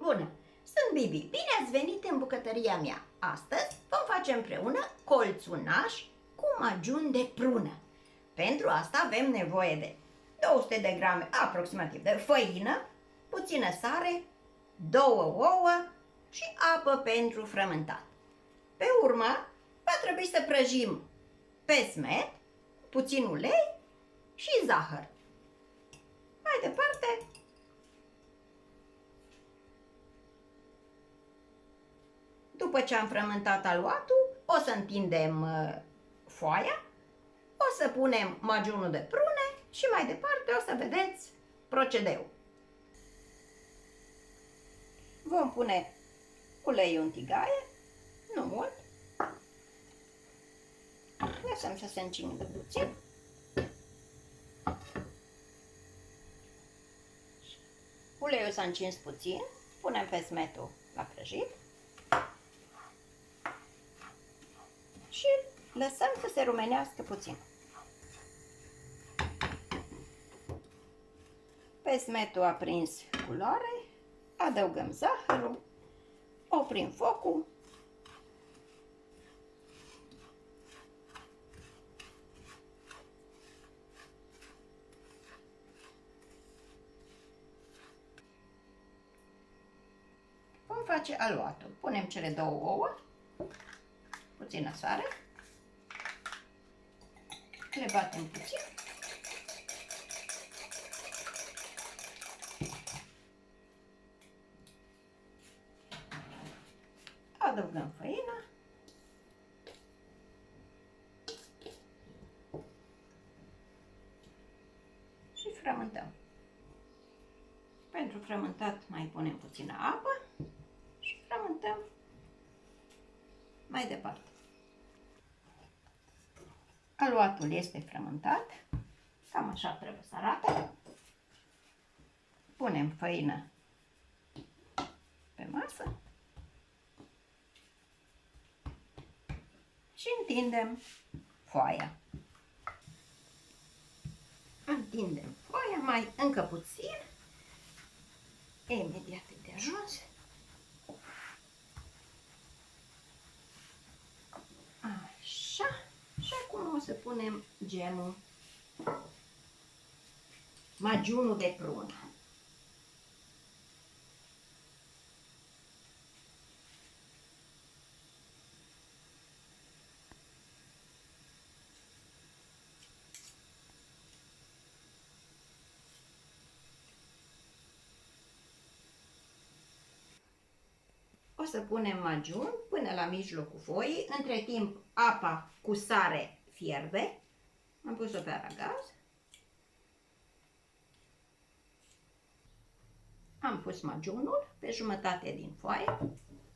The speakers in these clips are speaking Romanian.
Bună! Sunt Bibi. Bine ați venit în bucătăria mea. Astăzi vom face împreună colțunaș cu majun de prună. Pentru asta avem nevoie de 200 de grame aproximativ de făină, puțină sare, 2 ouă și apă pentru frământat. Pe urmă va trebui să prăjim pesmet, puțin ulei și zahăr. Mai departe, după ce am frământat aluatul, o să întindem foaia, o să punem majunul de prune și mai departe o să vedeți procedeul. Vom pune uleiul în tigaie, nu mult. Lăsăm să se încingă puțin. Uleiul s-a încins puțin, punem pesmetul la prăjit și lăsăm să se rumenească puțin. Pesmetul a prins culoare, adăugăm zahărul, oprim focul . Vom face aluatul. Punem cele 2 ouă, puțină sare, le batem puțin . Adăugăm făina . Și frământăm. Pentru frământat mai punem puțină apă și frământăm mai departe. Aluatul este frământat, cam așa trebuie să arate. Punem făină pe masă și întindem foaia. Întindem foaia mai încă puțin, imediat de ajuns. Așa. Și acum o să punem gemul, majunul de prună. O să punem majun până la mijlocul foii. Între timp, apa cu sare fierbe. Am pus-o pe aragaz. Am pus majunul pe jumătate din foaie.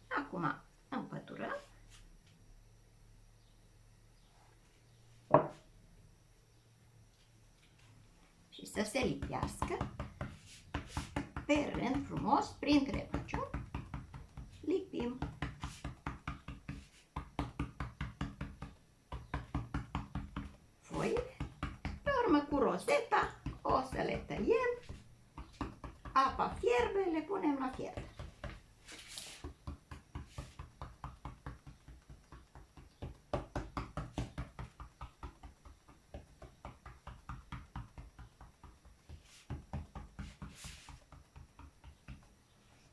Acum împăturăm. Și să se lipească pe rând frumos printre majun. Lipim. Foile. Pe urmă cu rozeta o să le tăiem. Apa fierbe, le punem la fiert.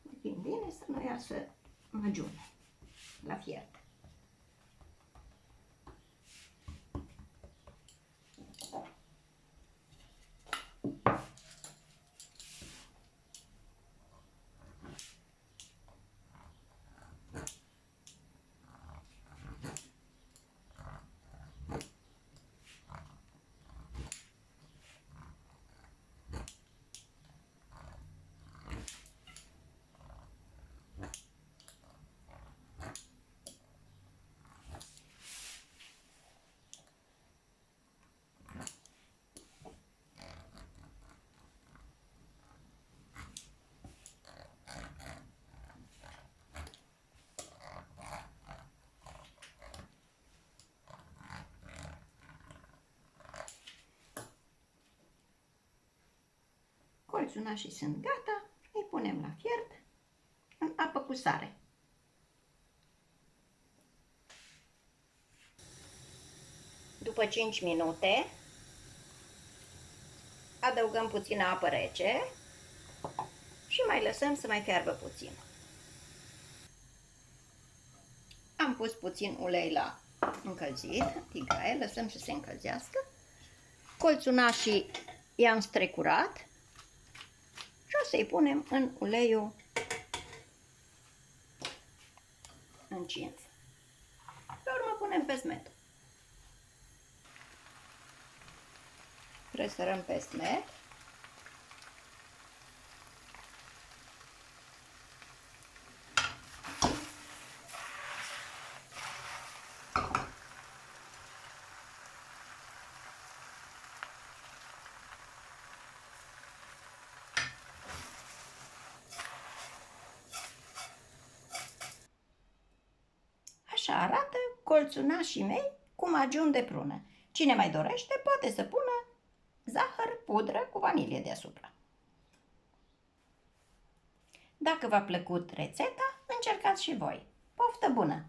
Lipim bine să nu iasă majune la fiert. Colțunașii sunt gata, îi punem la fiert apă cu sare. După 5 minute, adăugăm puțină apă rece și mai lăsăm să mai fiarbă puțin. Am pus puțin ulei la încălzit, tigaie, lăsăm să se încălzească. Colțunașii i-am strecurat și o să-i punem în uleiul încins. Pe urmă punem pesmetul. Presărăm pesmet. Așa arată colțunașii mei cu magiun de prună. Cine mai dorește poate să pună zahăr, pudră cu vanilie deasupra. Dacă v-a plăcut rețeta, încercați și voi. Poftă bună!